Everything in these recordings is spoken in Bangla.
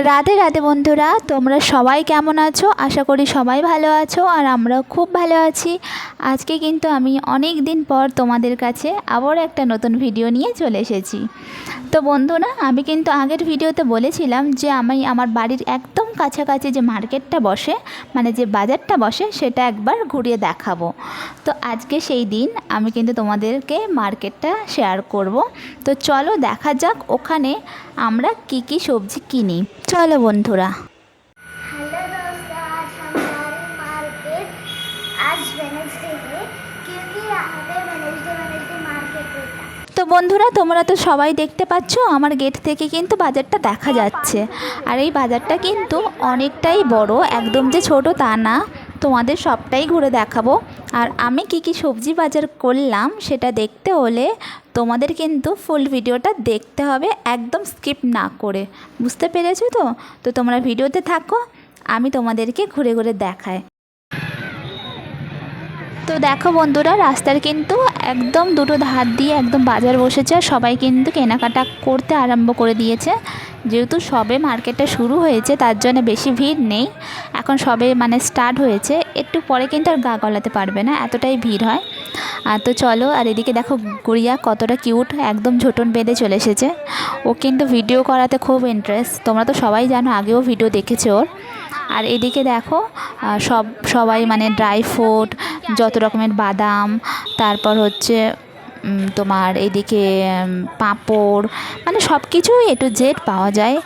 রাধে রাধে বন্ধুরা, তোমরা সবাই কেমন আছো? আশা করি সবাই ভালো আছো আর আমরাও খুব ভালো আছি। আজকে কিন্তু আমি অনেক দিন পর তোমাদের কাছে আবার একটা নতুন ভিডিও নিয়ে চলে এসেছি। তো বন্ধুরা, আমি কিন্তু আগের ভিডিওতে বলেছিলাম যে আমি আমার বাড়ির একদম কাছাকাছি যে মার্কেটটা বসে, মানে যে বাজারটা বসে, সেটা একবার ঘুরিয়ে দেখাবো। তো আজকে সেই দিন আমি কিন্তু তোমাদেরকে মার্কেটটা শেয়ার করব। তো চলো দেখা যাক ওখানে আমরা কি কি সবজি কিনি। चलो बंधुरा। हेलो दोस्तों, आज हम जा रहे हैं मार्केट। आज वेडनेसडे है क्योंकि यहाँ पे वेडनेसडे मार्केट होता है। তো বন্ধুরা, তোমরা তো সবাই দেখতে পাচ্ছ আমার গেট থেকে কিন্তু বাজারটা দেখা যাচ্ছে। আর এই বাজারটা কিন্তু অনেকটাই বড়, একদম যে ছোট তা না। তোমাদের সবটাই ঘুরে দেখাবো। আর আমি কি কি সবজি বাজার করলাম সেটা দেখতে হলে তোমাদের কিন্তু ফুল ভিডিওটা দেখতে হবে, একদম স্কিপ না করে। বুঝতে পেরেছো তো? তো তোমরা ভিডিওতে থাকো, আমি তোমাদেরকে ঘুরে ঘুরে দেখাই। তো দেখো বন্ধুরা, রাস্তার কিন্তু একদম দুটো ধার দিয়ে একদম বাজার বসেছে। সবাই কিন্তু কেনাকাটা করতে আরম্ভ করে দিয়েছে। যেহেতু সবে মার্কেটটা শুরু হয়েছে তার জন্য বেশি ভিড় নেই, এখন সবে মানে স্টার্ট হয়েছে। একটু পরে কিন্তু আর গা গলাতে পারবে না, এতটাই ভিড় হয়। আর তো চলো। আর এদিকে দেখো গুড়িয়া কতটা কিউট, একদম ঝোটন বেঁধে চলে এসেছে। ও কিন্তু ভিডিও করাতে খুব ইন্টারেস্ট, তোমরা তো সবাই জানো, আগেও ভিডিও দেখেছো ওর। আর এদিকে দেখো সবাই মানে ড্রাই ফ্রুট, যত রকমের বাদাম, তারপর হচ্ছে তোমার এইদিকে পাঁপড়, মানে সব কিছুই এ টু জেড পাওয়া যায়,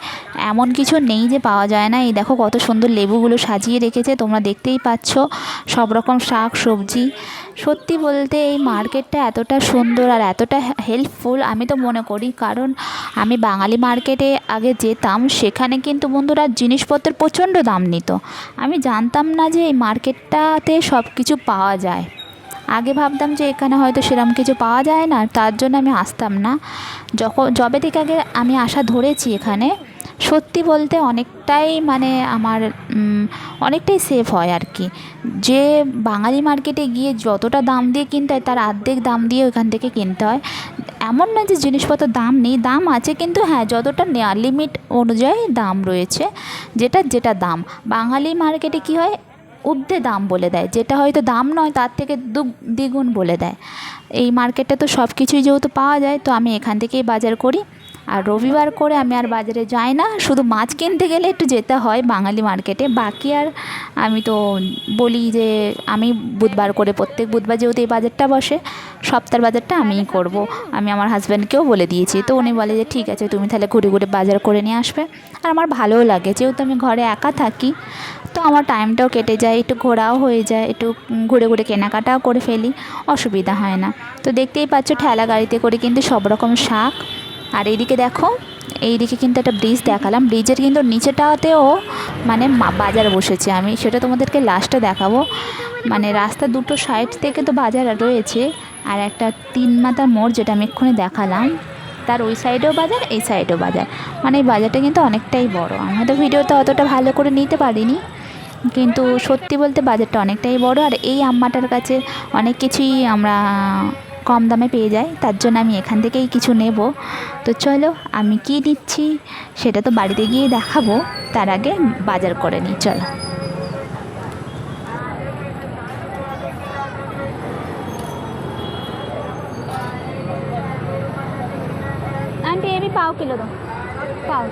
এমন কিছু নেই যে পাওয়া যায় না। এই দেখো কত সুন্দর লেবুগুলো সাজিয়ে রেখেছে, তোমরা দেখতেই পাচ্ছ। সব রকম শাক সবজি। সত্যি বলতে এই মার্কেটটা এতটা সুন্দর আর এতটা হেল্পফুল আমি তো মনে করি, কারণ আমি বাঙালি মার্কেটে আগে যেতাম, সেখানে কিন্তু বন্ধুরা জিনিসপত্রের প্রচণ্ড দাম নিত। আমি জানতাম না যে এই মার্কেটটাতে সব কিছু পাওয়া যায়। আগে ভাবতাম যে এখানে হয়তো সেরকম কিছু পাওয়া যায় না, তার জন্য আমি আসতাম না। যবে থেকে আগে আমি আসা ধরেছি এখানে, সত্যি বলতে অনেকটাই মানে আমার অনেকটাই সেফ হয় আর কি। যে বাঙালি মার্কেটে গিয়ে যতটা দাম দিয়ে কিনতে হয় তার অর্ধেক দাম দিয়ে ওইখান থেকে কিনতে হয়। এমন না যে জিনিসপত্র দাম নেই, দাম আছে, কিন্তু হ্যাঁ যতটা নেওয়া লিমিট অনুযায়ী দাম রয়েছে। যেটা দাম বাঙালি মার্কেটে কি হয়, ঊর্ধ্বে দাম বলে দেয়, যেটা হয়তো দাম নয় তার থেকে দ্বিগুণ বলে দেয়। এই মার্কেটে তো সব কিছুই যেহেতু পাওয়া যায়, তো আমি এখান থেকেই বাজার করি। আর রবিবার করে আমি আর বাজারে যাই না, শুধু মাছ কিনতে গেলে একটু যেতে হয় বাঙালি মার্কেটে। বাকি আর আমি তো বলি যে আমি বুধবার করে, প্রত্যেক বুধবার যেহেতু এই বাজারটা বসে, সপ্তাহের বাজারটা আমিই করব। আমি আমার হাজব্যান্ডকেও বলে দিয়েছি, তো উনি বলে যে ঠিক আছে, তুমি তাহলে ঘুরে ঘুরে বাজার করে নিয়ে আসবে। আর আমার ভালোও লাগে, যেহেতু আমি ঘরে একা থাকি, তো আমার টাইমটাও কেটে যায়, একটু ঘোরাও হয়ে যায়, একটু ঘুরে ঘুরে কেনাকাটাও করে ফেলি, অসুবিধা হয় না। তো দেখতেই পাচ্ছ ঠেলা গাড়িতে করে কিন্তু সব রকম শাক। আর এইদিকে দেখো, এইদিকে কিন্তু একটা ব্রিজ দেখালাম, ব্রিজের কিন্তু নিচেটাতেও মানে বাজার বসেছে। আমি সেটা তোমাদেরকে লাস্টে দেখাবো। মানে রাস্তা দুটো সাইড থেকে তো বাজার রয়েছে, আর একটা 3 মাথার মোড় যেটা আমি এক্ষুনি দেখালাম, তার ওই সাইডেও বাজার, এই সাইডেও বাজার। মানে এই বাজারটা কিন্তু অনেকটাই বড়। আমি হয়তো ভিডিওতে অতটা ভালো করে নিতে পারিনি, কিন্তু সত্যি বলতে বাজারটা অনেকটাই বড়। আর এই আম্মাটার কাছে অনেক কিছুই আমরা কম দামে পেয়ে যাই, তার জন্য আমি এখান থেকেই কিছু নেব। তো চলো, আমি কি নিচ্ছি সেটা তো বাড়িতে গিয়ে দেখাবো, তার আগে বাজার করে নিই, চলো। आंटी ये भी पाव किलो दो, पाव।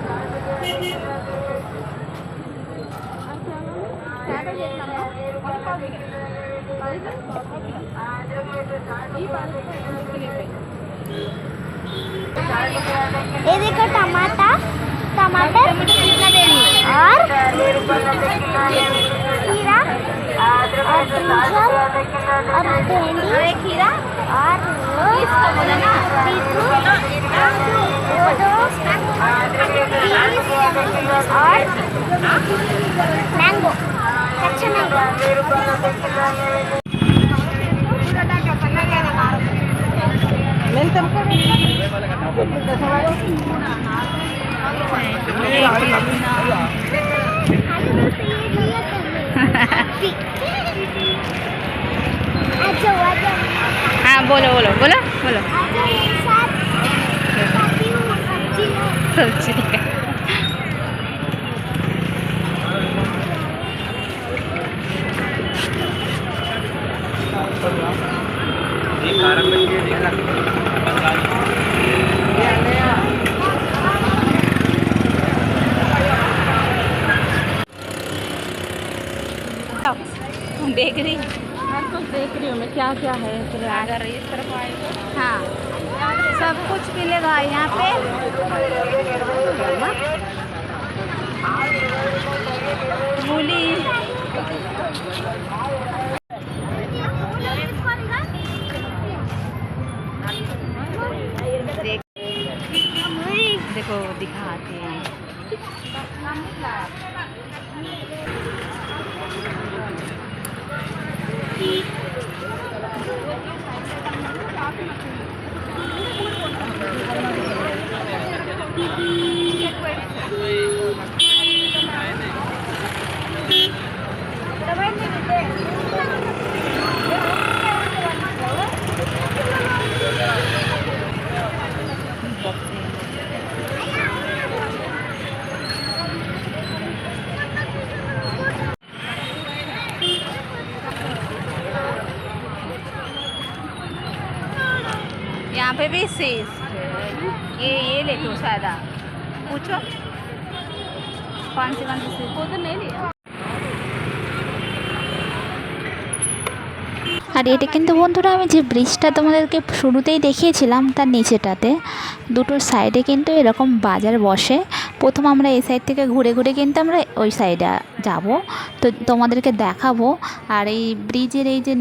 ये देखो टमाटर, टमाटर कितना देनी है, और खीरा, और ब्रिंजल, और भिंडी, और खीरा, और इसको बोला ना बीटरूट, और मैंगो, अच्छा मैंगो। हाँ बोलो बोलो बोलो बोलो। सब्जी क्या क्या है अगर इस तरफ आएगा हाँ सब कुछ मिलेगा यहाँ पे। मूली देखो दिखाते हैं। यहाँ पे भी सीज ये ले तो सादा पूछो कौन सी सीज वो तो नहीं लिया। আর এটা কিন্তু বন্ধুরা আমি যে ব্রিজটা তোমাদেরকে শুরুতেই দেখিয়েছিলাম তার নিচেটাতে দুটোর সাইডে কিন্তু এরকম বাজার বসে। প্রথম আমরা এই সাইড থেকে ঘুরে ঘুরে কিন্তু আমরা ওই সাইডে যাব, তো তোমাদেরকে দেখাবো। আর এই ব্রিজের এই যে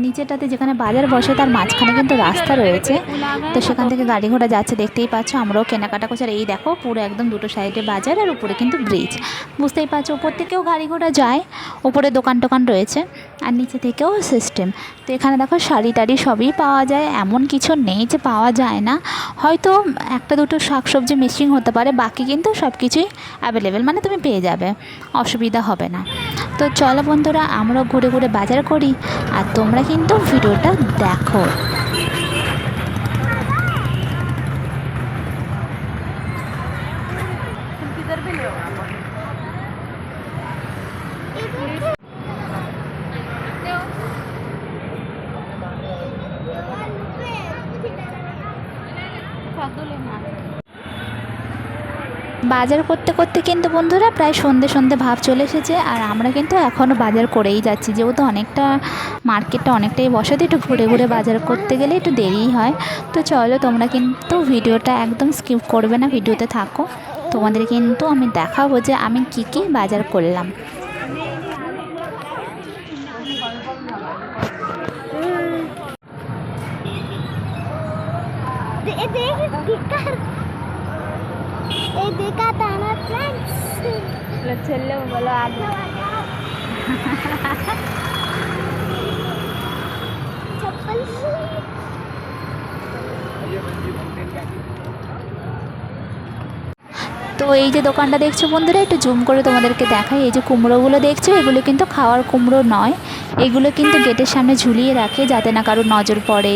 নিচেটাতে যেখানে বাজার বসে তার মাঝখানে কিন্তু রাস্তা রয়েছে, তো সেখান থেকে গাড়ি ঘোড়া যাচ্ছে দেখতেই পাচ্ছ। আমরাও কেনাকাটা করছি। আর এই দেখো পুরো একদম দুটো সাইডে বাজার আর উপরে কিন্তু ব্রিজ, বুঝতেই পারছো। উপর থেকেও গাড়ি ঘোড়া যায়, উপরে দোকান টোকান রয়েছে আর নিচে থেকেও সিস্টেম। তো এখানে দেখো শাড়ি টাড়ি সবই পাওয়া যায়, এমন কিছু নেই যে পাওয়া যায় না। হয়তো একটা দুটো শাকসবজি মিসিং হতে পারে, বাকি কিন্তু সব কিছুই অ্যাভেলেবেল, মানে তুমি পেয়ে যাবে, অসুবিধা হবে না। তো চলো বন্ধুরা আমরাও ঘুরে ঘুরে বাজার করি আর তোমরা কিন্তু ভিডিওটা দেখো। বাজার করতে করতে কিন্তু বন্ধুরা প্রায় সন্ধে সন্ধে ভাব চলে এসেছে, আর আমরা কিন্তু এখনও বাজার করেই যাচ্ছি। যেহেতু অনেকটা মার্কেটটা অনেকটাই বসে, তো একটু ঘুরে ঘুরে বাজার করতে গেলে একটু দেরিই হয়। তো চলো তোমরা কিন্তু ভিডিওটা একদম স্কিপ করবে না, ভিডিওতে থাকো। তোমাদের কিন্তু আমি দেখাবো যে আমি কি কি বাজার করলাম। देखा था ना फ्रेंड्स, चलो बोलो आगे। चप्पल তো এই যে দোকানটা দেখছো বন্ধুরা, একটু জুম করে তোমাদেরকে দেখাই। এই যে কুমড়োগুলো দেখছো, এগুলো কিন্তু খাওয়ার কুমড়ো নয়, এগুলো কিন্তু গেটের সামনে ঝুলিয়ে রাখে যাতে না কারো নজর পড়ে,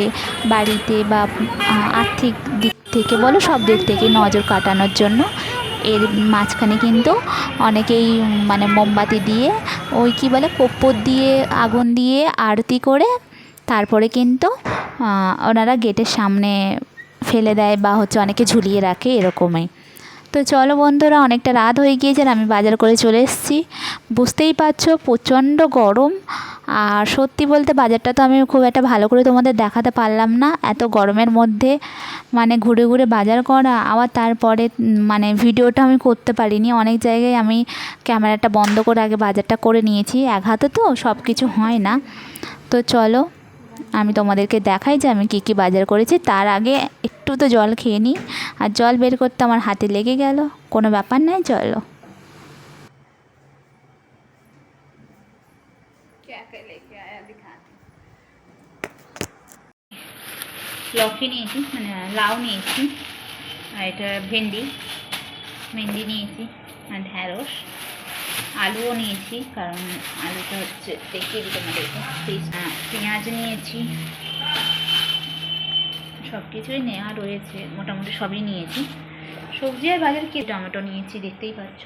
বাড়িতে বা আর্থিক দিক থেকে বলো সব দিক থেকে নজর কাটানোর জন্য। এর মাঝখানে কিন্তু অনেকেই মানে মোমবাতি দিয়ে ওই কী বলে কর্পূর দিয়ে আগুন দিয়ে আরতি করে তারপরে কিন্তু ওনারা গেটের সামনে ফেলে দেয় বা হচ্ছে অনেকে ঝুলিয়ে রাখে এরকমই। তো চলো বন্ধুরা অনেকটা রাত হয়ে গিয়েছে আর আমি বাজার করে চলে এসেছি। বুঝতেই পারছো প্রচণ্ড গরম, আর সত্যি বলতে বাজারটা তো আমি খুব একটা ভালো করে তোমাদের দেখাতে পারলাম না, এত গরমের মধ্যে মানে ঘুরে ঘুরে বাজার করা, আবার তারপরে মানে ভিডিওটা আমি করতে পারিনি। অনেক জায়গায় আমি ক্যামেরাটা বন্ধ করে আগে বাজারটা করে নিয়েছি, এক হাতে তো সব কিছু হয় না। তো চলো আমি তোমাদেরকে দেখাই যে আমি কী কী বাজার করেছি। তার আগে একটু তো জল খেয়ে নিই, আর জল বের করতে আমার হাতে লেগে গেল, কোনো ব্যাপার নয়। চলো লক্ষ্মী নিয়েছি, মানে লাউ নিয়েছি, আর এটা ভেন্ডি নিয়েছি, আর ঢ্যাঁড়স, আলুও নিয়েছি কারণ আলুটা হচ্ছে দেখিয়ে দিতে আমাদেরকে। পেঁয়াজ নিয়েছি, সব কিছুই নেওয়া রয়েছে, মোটামুটি সবই নিয়েছি। সবজি আর বাজার কি, টমেটো নিয়েছি দেখতেই পাচ্ছ,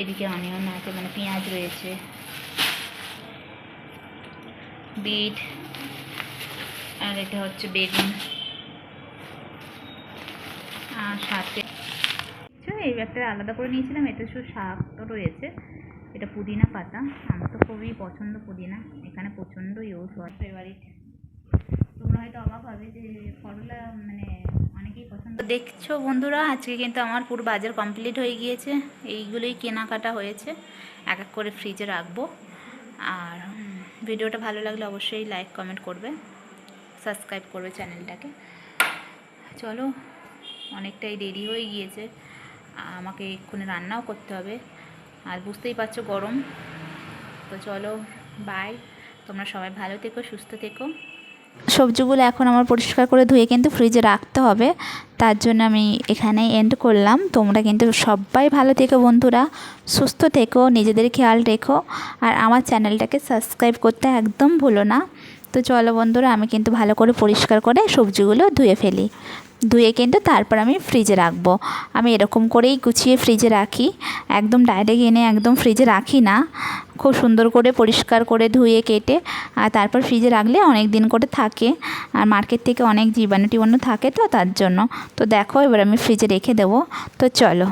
এদিকে অনিয়ন আছে মানে পেঁয়াজ রয়েছে, বিট, আর এটা হচ্ছে বেগুন, আর সাথে এই ব্যাগটা আলাদা করে নিয়েছিলাম। এটা শুধু শাক তো রয়েছে, এটা পুদিনা পাতা, আমার তো খুবই পছন্দ পুদিনা, এখানে প্রচণ্ড ইউজ হয়, ফেভারিট। হয়তো অবাক হবে যে করলা মানে অনেকেই পছন্দ। দেখছো বন্ধুরা, আজকে কিন্তু আমার পুরো বাজার কমপ্লিট হয়ে গিয়েছে। এইগুলোই কেনাকাটা হয়েছে, এক এক করে ফ্রিজে রাখবো। আর ভিডিওটা ভালো লাগলে অবশ্যই লাইক কমেন্ট করবে, সাবস্ক্রাইব করবে চ্যানেলটাকে। চলো, অনেকটাই দেরি হয়ে গিয়েছে, আমাকে এক্ষুনি রান্নাও করতে হবে। আর বুঝতেই পারছো গরম। তো চলো, বাই। তোমরা সবাই ভালো থেকো, সুস্থ থেকো। সবজিগুলো এখন আমার পরিষ্কার করে ধুয়ে কিন্তু ফ্রিজে রাখতে হবে, তার জন্য আমি এখানেই এন্ড করলাম। তোমরা কিন্তু সবাই ভালো থেকো বন্ধুরা, সুস্থ থেকো, নিজেদের খেয়াল রেখো, আর আমার চ্যানেলটাকে সাবস্ক্রাইব করতে একদম ভুলো না। তো চলো বন্ধুরা, আমি কিন্তু ভালো করে পরিষ্কার করে সবজিগুলো ধুয়ে ফেলি, ধুয়ে কিন্তু তারপর আমি ফ্রিজে রাখবো। আমি এরকম করেই গুছিয়ে ফ্রিজে রাখি, একদম ডাইরেক্ট এনে একদম ফ্রিজে রাখি না। খুব সুন্দর করে পরিষ্কার করে ধুয়ে কেটে আর তারপর ফ্রিজে রাখলে অনেক দিন করে থাকে। আর মার্কেট থেকে অনেক জীবাণু টিবাণু থাকে, তো তার জন্য। তো দেখো, এবার আমি ফ্রিজে রেখে দেবো। তো চলো।